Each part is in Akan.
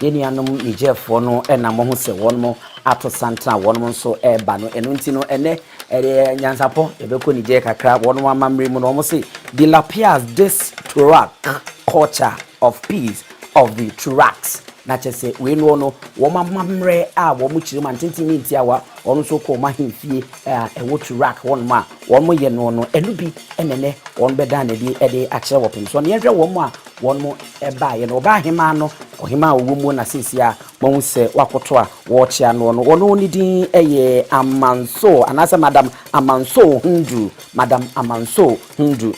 Yeni anom Nigerfo no na mo ho se wonmo ato santana wonmo nso eba no eno nti no ene nyansapo ebeko Niger kakra wonmo amamre mu no mo se de la piaz this Tuareg culture of peace of the Tuaregs na chese we no wo mamamre a wo mu chiri mantentini ntiawa ono so ko mahemfie ewo Tuareg wonmo a wonmo ye no enu bi enene won beda na bi ede akere wopim so ne yehwe wonmo a wonmo eba ye no ba hema no ohima owomu na sisia mo se wakoto a wo chia no no wono ni din eye Amanso anase Madam Amanso Hundu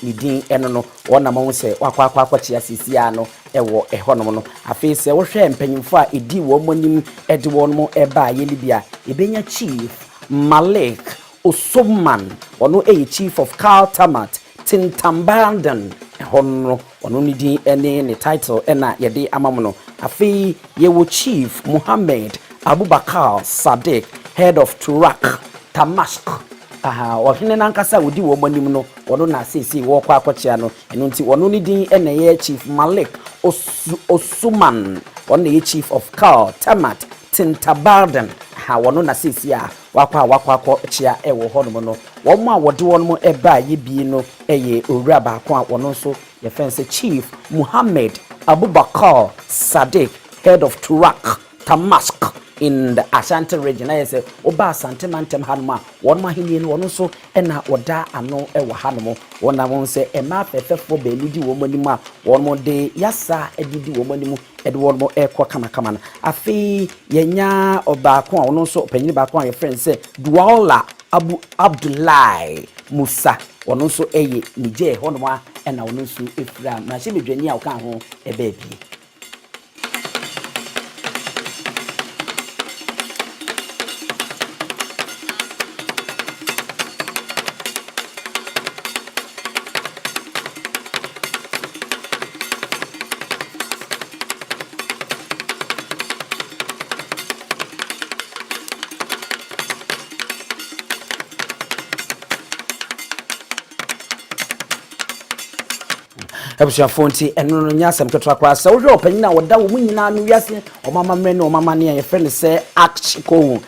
ni din eno no wona mo se wakwa chia sisia no ewo ehonom no afi se wo hwe mpanyimfo a edi wo monim edi won mo eba ye libia ebenya Chief Malik Osman wono chief of Kaltamat Tintambandan ono ni din ene ne title ena yede amamono afi yewo Chief Muhammad Abubakar Sadiq head of Tuareg Tamask ohene nankasa wodi wo manim no ono na sesi wo kwa akochia no eno nti ono ni din ene ye Chief Malik Osman ono ye chief of Kaltamat Tintambandan wono na sesi a wakwa chia ewo hono no wonmo a wode wonmo eba ye bi no eye owura ba ko a wono so ye fense Chief Muhammad Abubakar Sadiq head of Tuareg Tamask in the Ashanti region. I say oba Asante mantem hanuma wonmo ahini no wono so ena oda ano ewo hanomo wona won say ema fefefo be lidi wo mani ma wonmo de yasa edidi wo mani mu ede wonmo ekwa kama na afi yenya oba ko a wono so panyin ba ko a ye friend say Duala Abdullahi Musa wono so eye Niger hono a ena wono so efira na hye bedwani a wo kan ho ebe bi Ebusha fonti eno no nyasem ketwa kwa sa wo hwe opanyina woda wo munyina no wiase omamamre ne omamane ye friend se Akchiko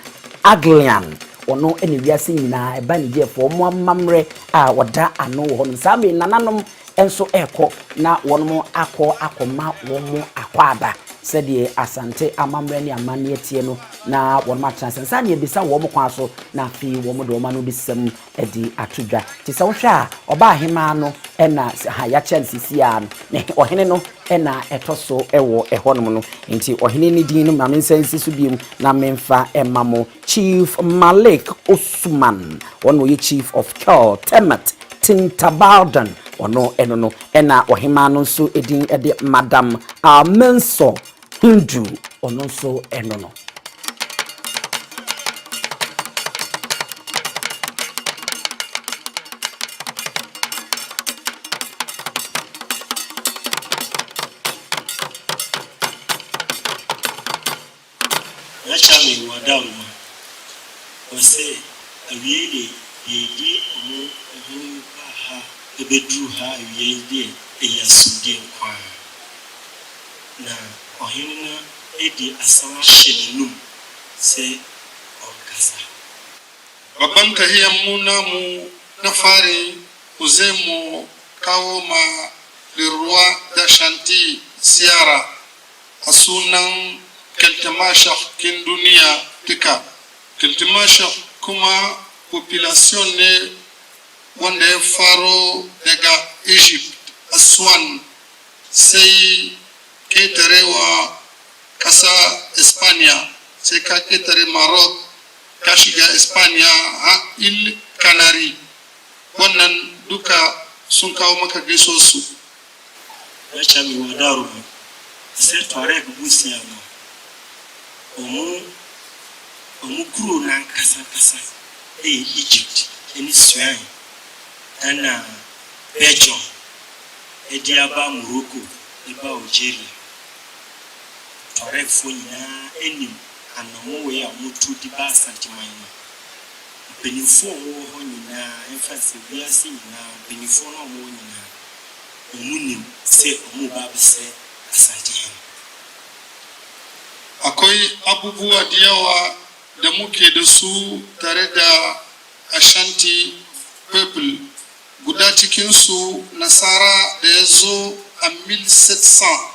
Aglian ono ene wiase nyina eba ne jefo omamamre a woda ano wo no sabe nananom enso eko na wono akoma womo akwada sede Asante amamre ne amane tie no na wono matransensa ne bisa wo mo kwa so na fi wo mo do ma no bisam edi atudwa ti sa wo hwe a oba hema no ena ha ya chance sia no ne ohene no ena etoso ewo ehonom no nti ohene ni din no mame nsensi so biem na memfa emamo Chief Malik Osman wono ye chief of Kaltamat Tintambandan ono eno no ena ohema no so edin ede Madam Amanso Hundu ono so eno no Chami wadau ose awiye yedi omo ha ebedru ha awiye eyasude kwa na ohina edi asawa shenum se okasa babanta hiya munamu nafari uzemu kawoma le roi d'Ashanti Siara asunan Keltamasha kindunia tika Keltamasha kuma population ne wande faro daga Egypt Aswan sei keterewa kasa Espanya sei ka ketere Maroc kashiga Espanya ha il Canary wannan duka sun kawo maka gaiso su acha mi wadaru se Tuareg busia omu kuro na kasa Egypt eni Sudan ana Belgium ediaba Morocco eba Algeria Tuareg fo nyina enim anamu we a mutu di ba Asante Maina mpanimfoɔ a wɔwɔ hɔ nyinaa ɛmfa sɛ wiase nyinaa mpanimfoɔ no a wɔwɔ nyinaa ɔmo nim sɛ ɔmo ba abɛsɛ Asantehene. Akwai abubuwa da yawa da muke da su tare da Ashanti people. Guda cikinsu nasara da ya zo a 1700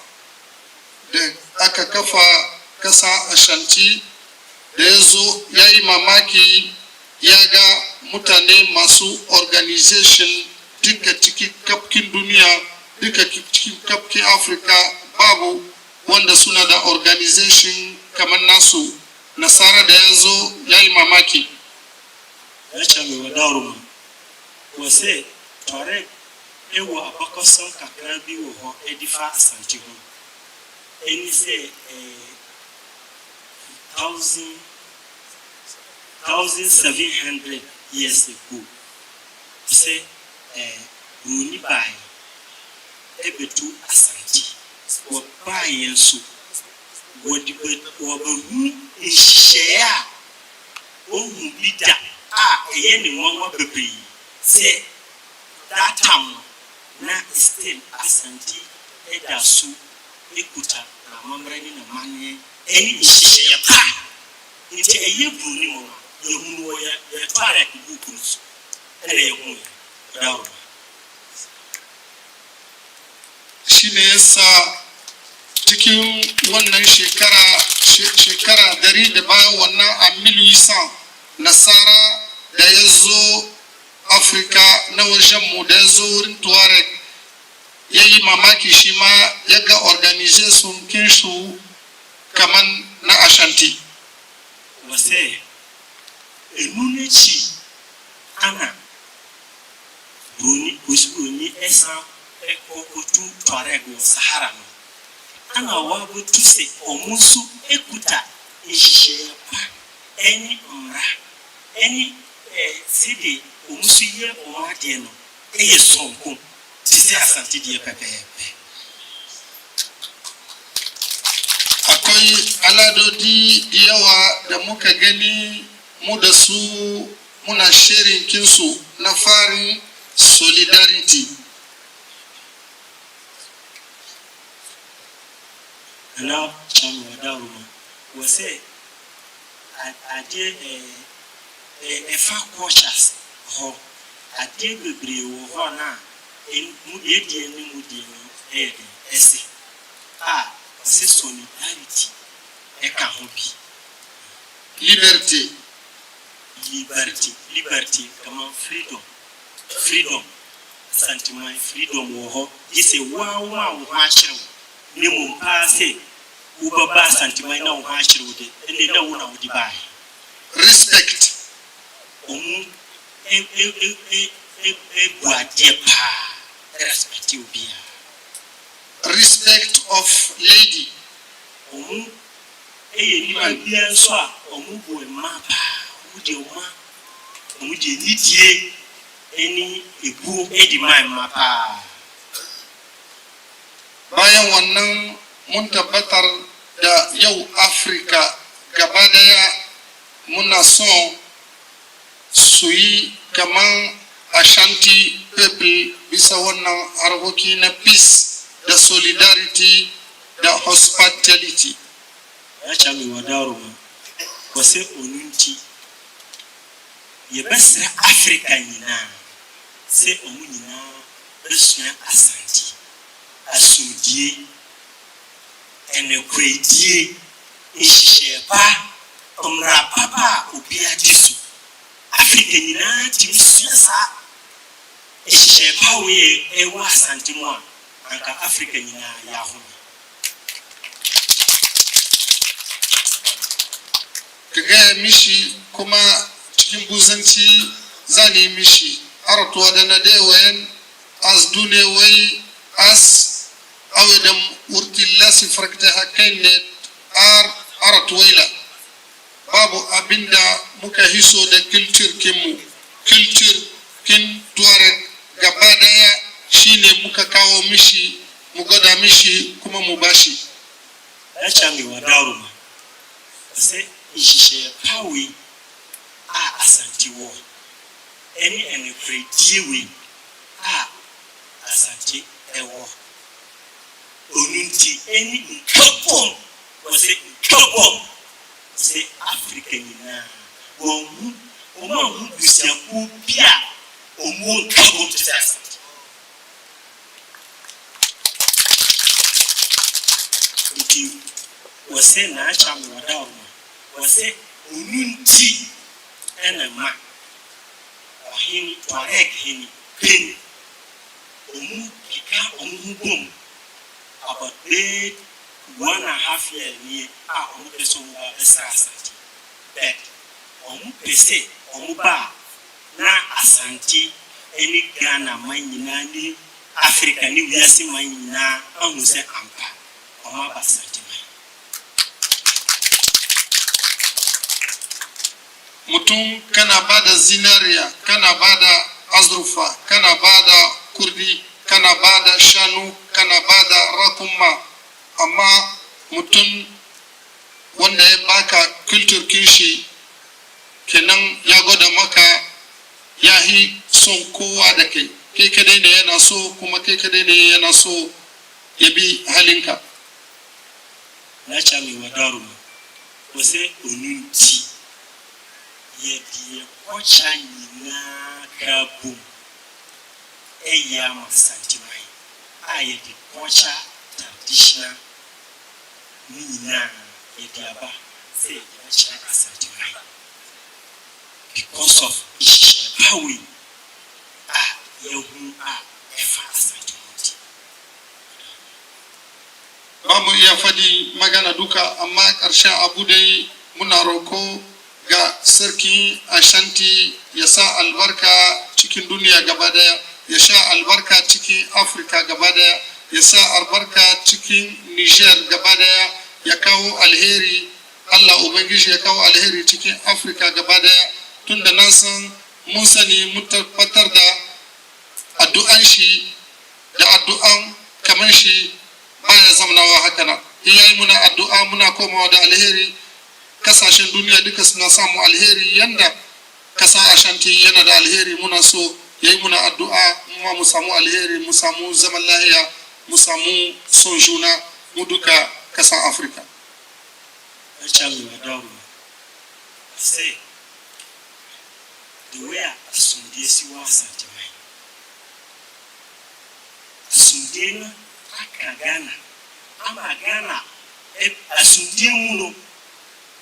da aka kafa kasa Ashanti, da ya zo ya yi mamaki ya ga mutane masu organization duka cikin kafkin duniya, duka cikin kafkin Afirka babu wanda suna da organization kamar nasu. Nasara da ya zo ya yi mamaki. Ya ce mai wadaruma wase tore ewo abakɔsɛm kakra bi wɔ hɔ edifa Asante ho ɛni sɛ 1700 years ago sɛ Broni bae ɛbɛtu Asante wɔbaeɛ nso wɔbɛhu nhyehyɛeɛ a ɔhu bi da a ɛyɛ ne nwanwa bebree sɛ that time na still Asante ɛda so ekuta na mamrɛ ne na manneɛ ɛne nhyehyɛeɛ pa nti ɛyɛ Broni mu a yɛhunu wɔ yɛtɔare buku no so ɛna yɛhu yɛ ɔdaworo. Shi ne yasa cikin wannan shekara 100 da bayan wannan a 1800 nasara da ya zo Afirka na wajenmu da ya zo wurin Tuareg ya yi mamaki shi ma ya ga organization kinsu kaman na Ashanti. Wase enunechi ana Broni esa ekokotu Tuareg wɔ Sahara no ana wabutu sɛ ɔmo nso ekuta nhyehyɛeɛ pa ɛne mmara ɛne sɛde ɔmo nso yɛ ɔmo adeɛ no ɛyɛ sonko te sɛ Asante deɛ pɛpɛɛpɛ. Akwai aladodi da yawa da muka gani mu da su muna sharing kinsu. Na farin solidarity. Ana chama wadaruma wase adeɛ ɛfa cultures hɔ adeɛ bebree wɔ hɔ na mu deɛ ne mu deɛ no ɛyɛ den ɛsɛ a ɔsɛ solidarity ɛka ho bi. Liberty kama freedom Asante freedom wɔ hɔ yɛsɛ waa wo ho akyerɛw ne mu mpaa sɛ wobɛba Asante na wo ho akyerɛw de ɛne na wo na wode bae. Respect. Ɔmo ebu adeɛ paa respect obiara. Respect of lady. Ɔmo ɛyɛ nipa biara nso a ɔmo bu mma paa ɔmo de nidie ɛne ebu ɛdi mma paa. Bayan wannan mun tabbatar da yau Afirka gaba daya muna son su yi kaman Ashanti people bisa wannan harkoki na peace da solidarity da hospitality. Ya ce mai wadaruma wase onunti yɛbɛsrɛ Africa nyinaa sɛ ɔmo nyinaa bɛsua Asante asomdie ɛnɛkwadie nhyehyɛeɛ pa mmara papa a obiara di so Africa nyinaa tumi sua saa nhyehyɛeɛ pa a ɛwɔ Asante mu a anka Africa nyinaa yɛahome. Ka gaya mishi kuma cikin buzanci zane mishi aratuwa da na dewayen as dune wai as awedan urtilla sifarkta hakan ne aratuwaila babu abinda muka hiso da kiltir kin Tuareg gaba daya shine muka kawo mishi mu gwada mishi kuma mu bashi. Ya ce mai wadaruma sai nhyehyɛeɛ pawe a Asante wɔ any criteria asante ewo onunti any nkabom was it nkabom say African na wo omo busiaku bia omo nkabom to say wase na acha mwada omo wase onunti enema ohin tuareg hini pin omu kika omu bom about 1.5 years ni omu peso wa asante bet omu pese omu ba na asante eni Ghana manyina ni Africa ni wiase manyina ahuse ampa omu abasante mutum kana bada zinariya kana bada azrufa kana bada kurdi kana bada shanu kana bada rakuma amma mutum wanda ya baka culture kinshi kenan ya gwada maka yahi son kowa da kai kai kadai ne yana so kuma kai kadai ne yana so ya bi halinka na chami wadaru wase onunti yedi kwacha nyina kabu eya masanti mai ayedi kwacha traditional nyina yedi aba say kwacha asanti mai because of power yehu efa asanti mai bamu iya fadi magana duka amma karshen abu dai muna roko ga sarki Ashanti ya sa albarka cikin duniya gaba daya ya sha albarka cikin Afrika gaba daya ya sa albarka cikin Niger gaba daya ya kawo alheri Allah ubangiji ya kawo alheri cikin Afrika gaba daya tunda nan san mun sani mun tabbatar da addu'an shi da addu'an kaman shi baya zamanawa haka nan yayi muna addu'a muna komawa da alheri kasashen duniya duka suna samu alheri yanda kasa Ashanti yana da alheri muna so yayi muna addu'a mu samu alheri mu samu zaman lafiya mu samu son juna mu duka kasan Afrika say the way asundesi wa santimai asundena aka Ghana ama Ghana asundie muno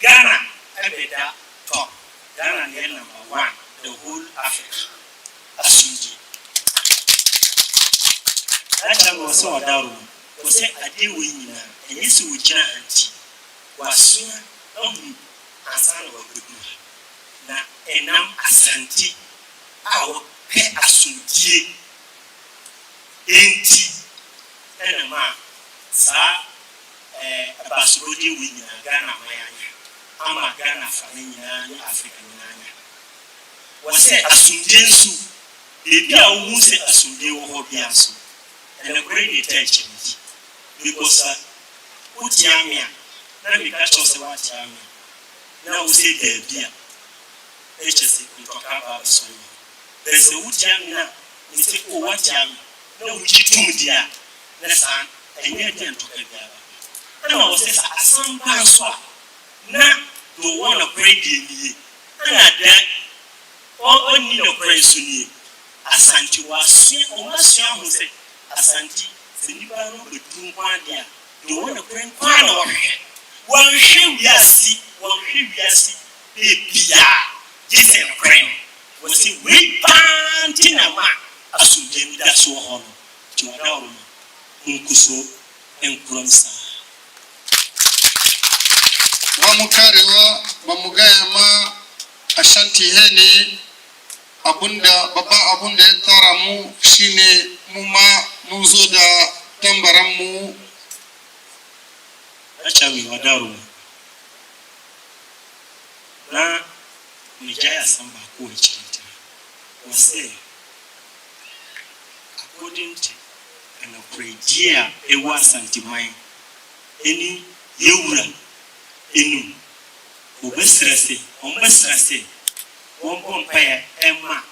Ghana ebeda top Ghana is number 1 the whole Africa asundi acha ngoso wadaru wose adewe nyina enyisi wujina anti wasua asana wagudu na enam asanti awo pe asundie enti enema sa abasubodi winyina Ghana mayanya ama Ghana fanyina ni Africa nyanya wase asundie nsu ebi a wo se asundie wo ho bia so ene kore attention because utiamia na mi ka chose watiamia na wo se de bia HC ntoka ba so there's a utiamia ni se ko watiamia na wo chitum dia na san enye de ntoka bia na wo se asamba so na do wanna pray die na da oni no pray so ni asanti wase o masua ho se asanti se nipa no betum kwa dia do wanna pray kwa na wo hwe wiasi bia Jesus pray wo se we panti na ma asuje mi da so ho no ti wada oro nkuso enkromsa mamukarewa mamugaya ma Ashanti hene abunda baba abunda ya tara mu shine mu ma mun zo da tambaran mu acha mi wadaru na mijaya samba ko chita wase according to an idea e wa santimai eni yewura enu obesrase ombesrase wompaya ema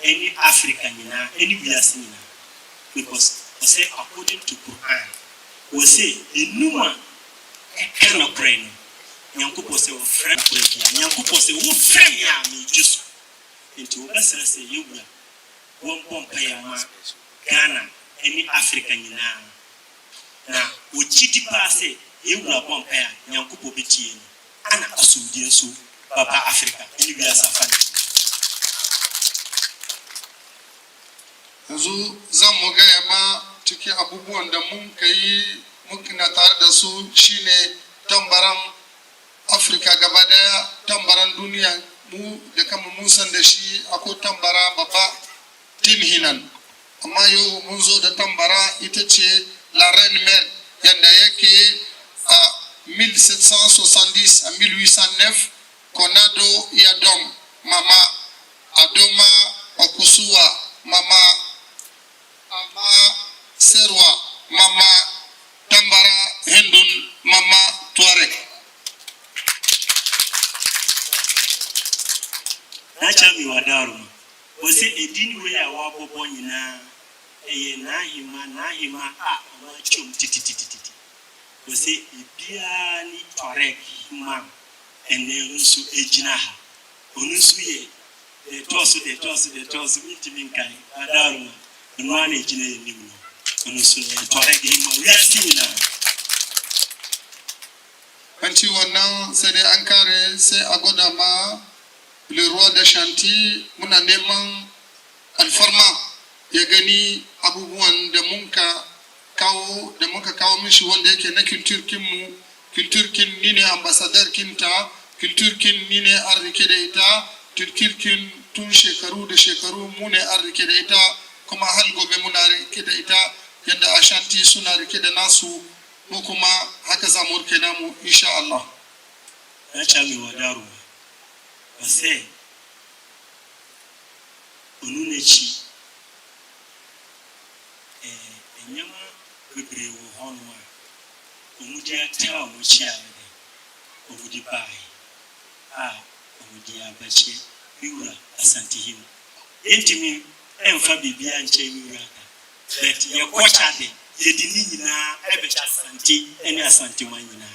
any African any wiase nyinaa because I say according to Quran we say enuma ekana brain nyankopɔ sɛ wo frɛ bia nyankopɔ sɛ wo frɛ me a me jusu nti wo bɛsrɛ sɛ yɛwura wɔn pompa ya ma Ghana any African nyinaa na wo gidi pa sɛ yɛwura pompa ya nyankopɔ betie ni ana asomdie nso baba Africa any wiase afa yanzu zan mu gaya ma cikin abubuwan da mun kai muna tare da su shine tambaran Afirka gaba daya, tambaran duniya mu da kama mun san da shi akwai tambara babba tin hinan, amma yau mun zo da tambara ita ce la reine mère yanda yake a 1770 a 1809 Konado Yadom mama Adoma Okusuwa mama Ama Serwa mama Tambara Hindun mama Tuareg. Nacha mi wadaru wose edini we ya wabobo nyina eye nahima ama chom tititititi wose ebia ni Tuareg ma ene nsu ejina ha onunsu ye de tosu mitimi nkai wadaru nwana ejina enimu onunsu ne Tuareg ma wiasi nyina Anti wannan sai dai an kare sai a gwada ma le roi de Chantilly muna neman alfarma ya gani abubuwan da muka kawo mishi wanda yake na kulturkin ni ne ambassador kinta kulturkin ni ne an rike da ita kulturkin tun shekaru da shekaru mu ne an rike da ita kuma har gobe muna rike da ita yadda Ashanti suna rike da nasu mu kuma haka za mu rike namu insha Allah. Ya chami wadaru wase onunechi enyama bebre wo hono a omudi atara omuchi ade omudi bai omudi abache biura Asante him entimi emfa bibia nche biura but ye kwacha de ye dini nyina ebecha Asante ene Asante man nyina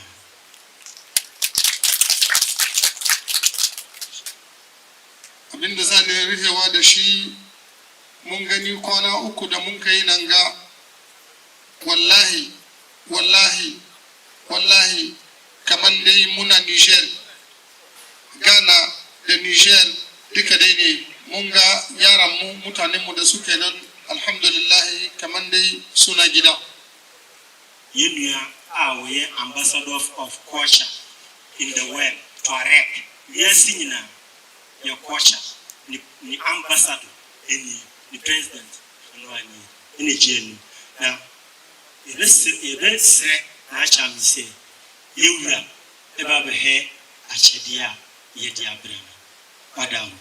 abinda za ne rufewa da shi mun gani kwana uku da mun kai nan ga wallahi kaman dai muna Niger Ghana da Niger duka dai ne mun ga yaran mu mutanen mu da suke nan alhamdulillah kaman dai suna gida yenua we ambassador of culture in the world Tuareg yes nyina your culture ni ambassador ni president anwani ni jenu na ebese na cham say yewura eba be he achede a ye di abrem madam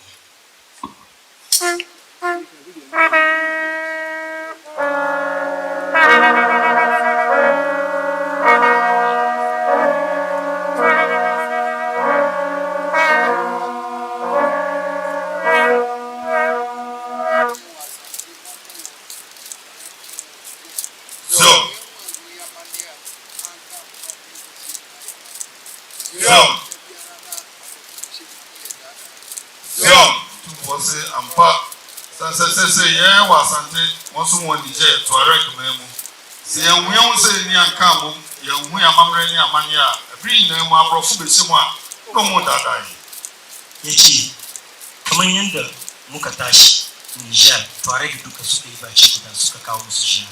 Say yeah, was Asante, once one DJ Tuareg memo. See, and we all say near Camu, young we are Mamreni Amania, a green name of Profuma, no more that I. Yechi, Kamanyanda, Mukatashi, Niger, Tuareg Dukasuke by Chikuta Sukakao Sujan.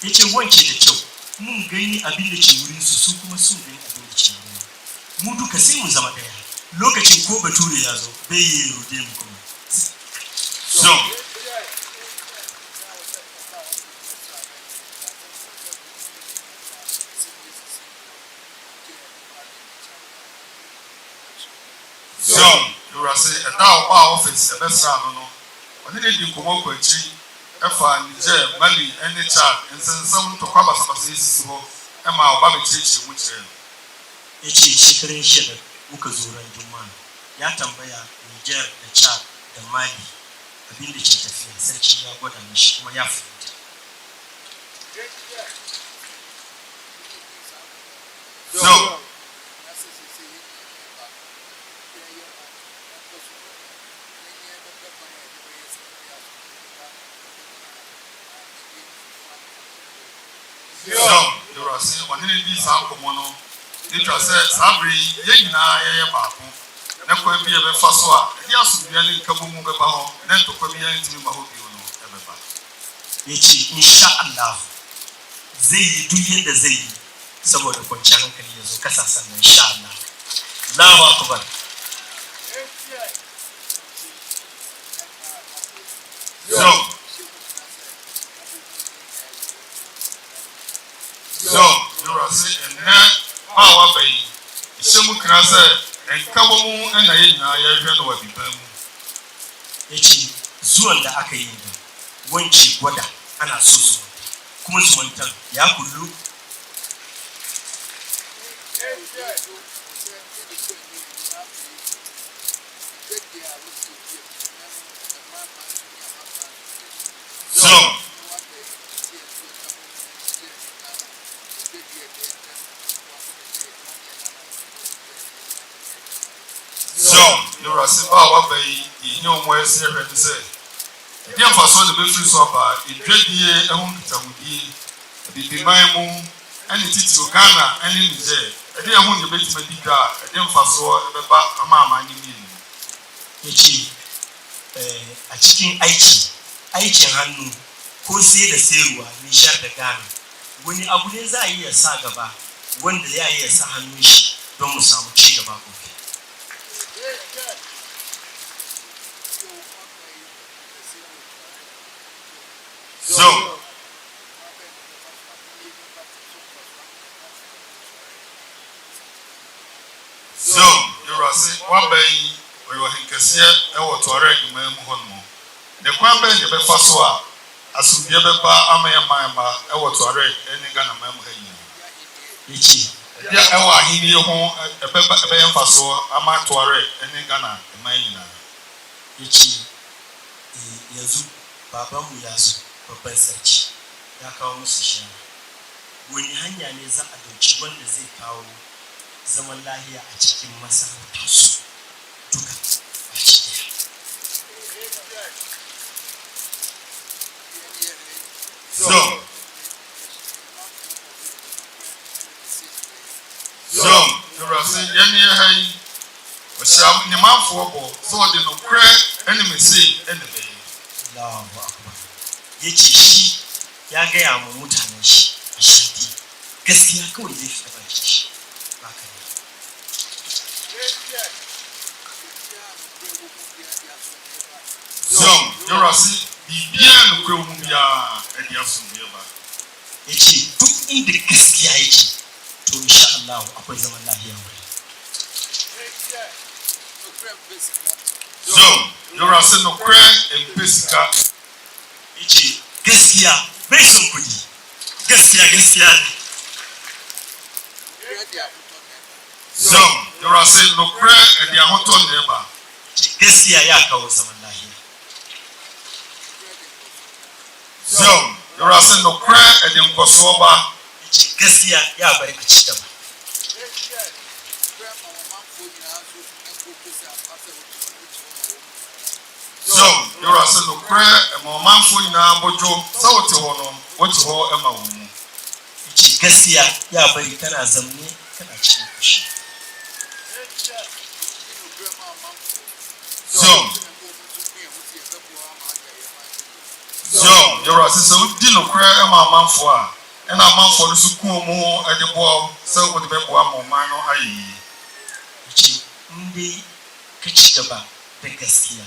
Yechi one chicho, Moon gaining ability within Susukuma Sundin ability. Mudu Kasimu Zamadea, look at Chikoba Turiazo, Bay Udemko. So, you are saying a now office, a best no. When did you come up with Niger, Mali, any child, and send some to cover some of this, and my Baba teach which Echi Shikari Shed, Mukazura, Duman, Yatambaya, Niger, the Chad, the Mali. abin da ke tafiya sarki ya gwada mishi kuma ya fahimta. So, you are saying, one of these alcohol, it was said, Sabri, Yena, Baku, Nakwa be a Faswa, yes, really Kabumu Baho, then to Korea into Mahobi, everybody. Yace insha Allah zai yi duk yanda zai yi saboda kwanciyar hankali ya zo kasa sannan insha Allah. Allahu akbar. So, you are saying, and now, our baby, some crasser, and Kabamu and I don't know what you Yace zuwan da aka yi wanci gwada ana so su kuma zuwantan ya kullu. So, you are saying, oh, baby, you know where Sarah said. The emphasis on the basis of a great year, a home to the Bible, and it is Ghana and in Niger. I didn't want to make my bigger, I didn't fast about a mamma. Yace a cikin aikin hannu ko sai da sayarwa nishar da Ghana wani abu ne za a iya sa gaba wanda ya iya sa hannun shi don mu samu ci gaba gobe. So, you are saying, one bay, or you can see a water already, my home. The Quambe, the Faswa, as soon as you have a water already, any gun of memory. Yeah, I hear you home a pepper Faswa, a matuare, any gunner, a mine. Yazu, Papa Muyazu, Papa Search, Yaka Musician. When hanya ne za a dauki wanda zai kawo zaman lahiya a cikin masarautar su duka a cikin. So, you are saying, any shall the man for so the no crack enemy say enemy. Allahu akbar. Yace shi ya ga ya mu mutanen shi a shanti gaskiya kawai zai fita baki shi ba ka ne. So, you are saying the bien no kwe mu ya e dia so bi ba. Yace duk inda gaskiya yake to insha Allah akwai zaman lafiya wurin. So, you are saying no crack and physical. Yace gaskiya bai son kudi. Gaskiya ne. So, you are saying no crack and the hotel neighbor. Gaskiya ya kawo zaman lafiya. So, you are saying no crack and the Kosoba. Gaskiya ya bari a ci gaba. So, you are saying no crack and my man for na bojo so to hono what to ho ema wo. Gaskiya ya bari kana zamne kana cikin kushi. So, you are saying so di no crack ema man for a and a man for the suku mo e de bo so wo de be bo am man no ayi. Ndi ka ci gaba da gaskiya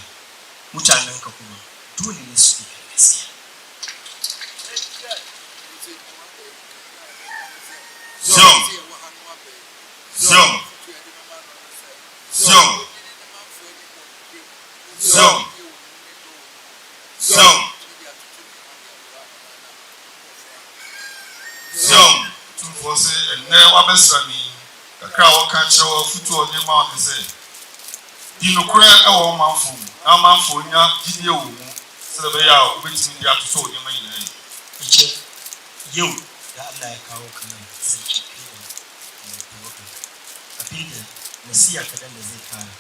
mutanen ka kuma dole ne su yi gaskiya. To say and never besrani the crowd can't show foot on the mountain say. You know, cry our man for now, man for ya, Gideon. sai da ya ubiti ya to so ne mai ne yace yau da Allah ya kawo ka nan sai ki kai abinda nasiya kadan da zai fara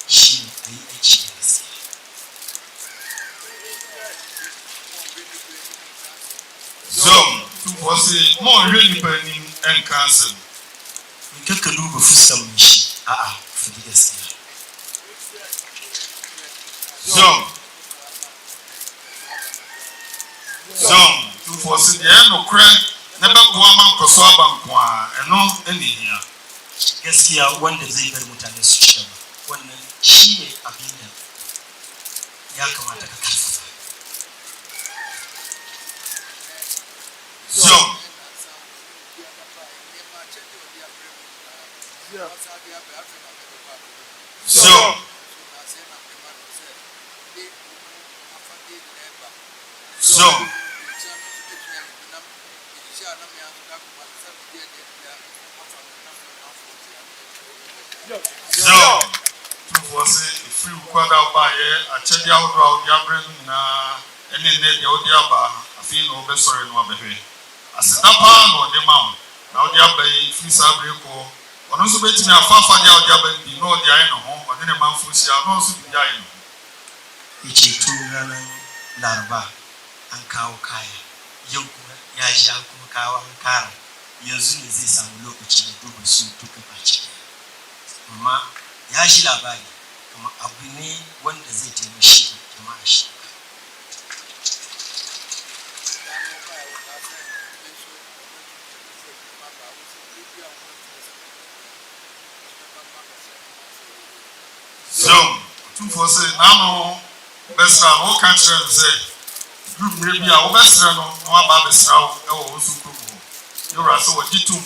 shi a yi aiki da gaskiya. Zom tufo se mo hwɛ nipa nim ɛnka asɛm in ka duba fuskar mai shi a'a fadi gaskiya. Zom tufo se deɛ nokorɛ na bɛboa ma nkɔso aba nko a ɛno ɛne hia gaskiya wanda zai bar mutane su ci gaba wannan shi ne abin da ya kamata ka karfafa. Zom tufo se free kwada ba ye akyɛde ahodoɔ a wode abrɛ no nyinaa ɛne nnɛ deɛ wode aba afei na wobɛsɔre no abɛhwɛ aseda paa na ɔde ma wo na wode aba yi firi saa bere kɔ ɔno nso bɛtumi afa afadeɛ a wode aba no bi na ɔde ayɛ ne ho ɔde ne manfo hyia na ɔnso biribi ayɛ ne ho yace tun ranar laraba an kawo kaya yau kuma ya sha kuma kawo an kara yanzu ne zai samu lokaci ya duba su duka baki amma ya shi labari kuma abu ne wanda zai taimaki jama'a shi. Zom tufo se nano bɛsra no woka kyerɛ no sɛ group mmerɛ bi a wobɛsrɛ no na waba abɛsra wo ɛwɔ wo so kurom hɔ yɛwura sɛ wɔgye tom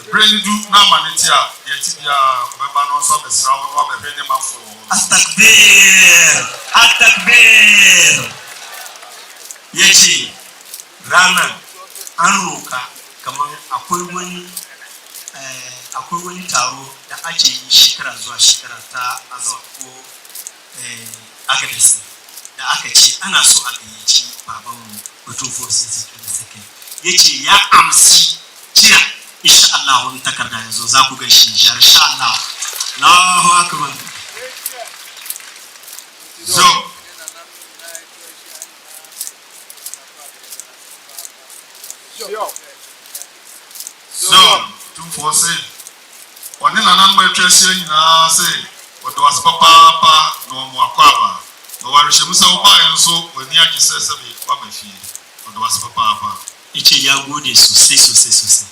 ɛberɛ no du na ama ne te a deɛti biara wɔbɛba no nso abɛsra wo na wabɛhwɛ ne mafo Atakbir yace ranar an roka kamar akwai wani taro da ake yi shekara zuwa shekara ta azawar ko agadis da aka ce ana so a gayyaci babanmu batun force yace ya amsi jira insha Allah wani takarda yazo za ku gaishe insha Allah. Allahu akbar. Tufo se ɔne nananom atwa ahyia nyinaa sɛ wɔde wase papaapa na ɔmo akɔ aba na wɔarehyɛ mu sɛ wobaeɛ nso w'ani agye sɛ sɛbe woaba fie wɔde wase papaapa yace ya gode sosai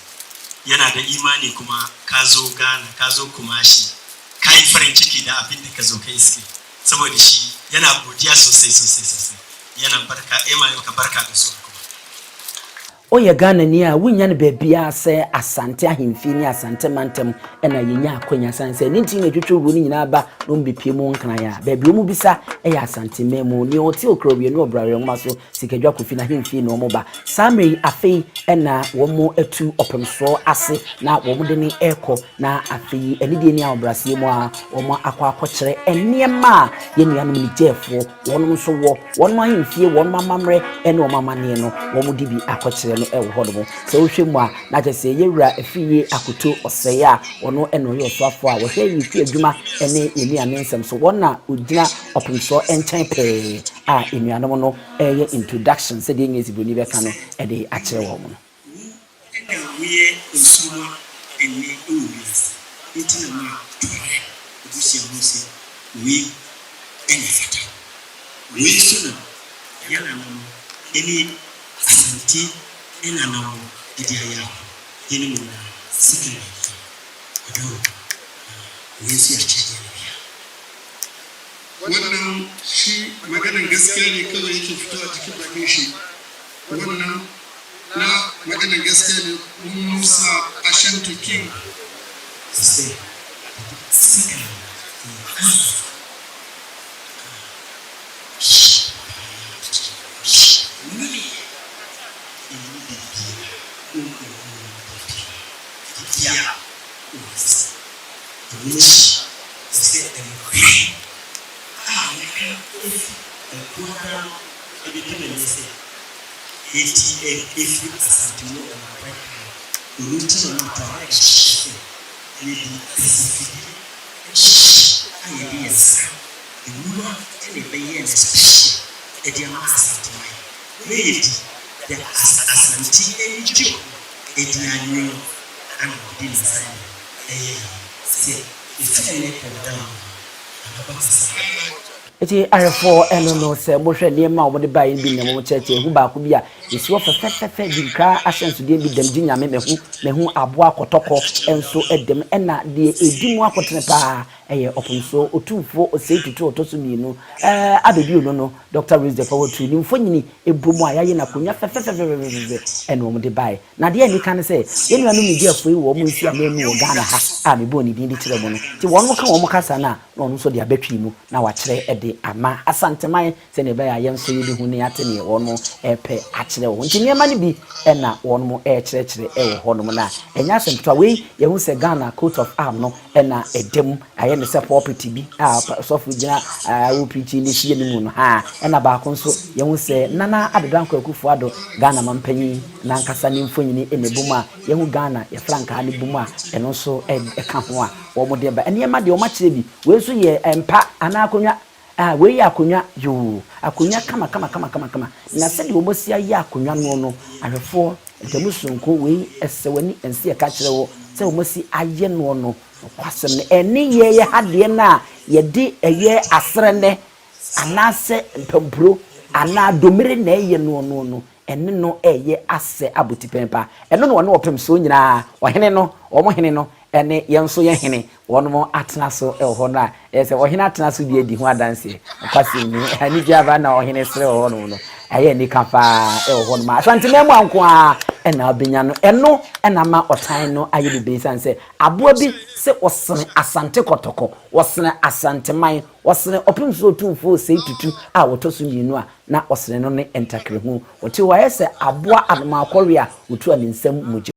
yana da imani kuma ka zo Ghana ka zo Kumashi ka yi farin ciki da abin da ka zo kai iske saboda shi yana godiya sosai yana barka ka barka da su. Oye Ghana ni a wunya ne bebia sɛ asante ahemfi ni asante mantam ɛna yenya akonya sanse ne nti na twetwe wu ni nyina ba no mbepie mu nkran ya bebia mu bisa ɛyɛ asante memu ni ɔte okro wie no obrare ngma so sikadwa kofi na ahemfi no mo ba samre afei ɛna wo mo atu opemso ase na wo mo de ne ɛkɔ na afei ɛnidie ni a obrase mu a wo mo akɔkyere ɛniema a ye nuanom ni jefo wɔnom so wɔ wɔnom ahemfi wɔnom amamre ɛne wɔn amane no wo mo de bi akɔkyere ewo hodomo se wo hwemu a na kyese yewura afiye akoto oseye a ono eno ye osofo a wo hwe yi fi adwuma ene enuane nsem so wona ogina opemso enchen pe a enuanom no eye introduction se de nyezi broni beka no e de akere wo no we nsuma ene uwis itina ma obusia musi we ene fata we suna yana no ene asanti ina na idiaya yini mu sikin ado yesu ya ce wannan shi maganar gaskiya ne kawai yake fito a cikin bakin shi wannan na maganar gaskiya ne Musa Ashanti King sai sikin ebedi me nse eti efi asante no o ma pa uruti no ta shit yedi esifidi ayedi yes ewura ene be yes special edi ama asante mai yedi the asante enji edi anyo and di nsa se ife ne down eti arefo eno no se mo hwe niema wo de bae bi ne mo cheche hu ba ko bi a esi wo fefefefe dinka asenso de bi dem ginyame mehu abo akotoko enso edem ena de edimu akotene pa eye opunso otumfo oseitutu otoso mienu abebi ono no Dr. Rose de Power tu ni mfonyini ebomu ayaye na konya fefefefe eno mo de bae na de ani kan se yenu anu mi dia foi wo mo nsi amenu wo Ghana ha a me bo ni din de kire mo no ti won mo ka wo mo kasa na no so de abetwi mu na wa kire ede ama asanteman se ne ba ya yenso yedi hu ne ate ne won mo epe a kire wo nti niema ne bi na won mo kire wo honom na enya asemptwa we ye hu se Ghana coat of arm no na edem aye ne se property bi sofu gina wo pichi ne hie ne mu no ha na ba ko nso ye hu se nana adedan kwakufu ado Ghana mampanyi na nkasa ne mfonyini enebuma ye hu Ghana ye franka ne buma eno so ka ho a wo mo de ba niema de o ma kire bi we so ye empa ana akonya we ya akonya yo akonya kama na se de wo sia ya akonya no ahwefo ntemusunko we esewani ense ya ka kire wo se wo si aye no kwasem ne eni ye hade na ye de eye asrene anase mpampuro ana domire na eye no ene no eye ase abotipempa eno no wo opem so nyina ohene no wo mo hene no ene yenso ye hene wono atena so ho na se ohene atena so bi edi ho adanse kwasem ni ani jaba na ohene sre ho no aye ni kafa ho no ma asanteme anko a ena obenya no eno ena ma otan no aye bi sanse aboa bi se osene asante kotoko osene asanteman osene opem so tumfo se tutu a wotoso nyinu a na osene no ne entakre hu wote wa yese aboa adoma akori a wotu ani nsam muji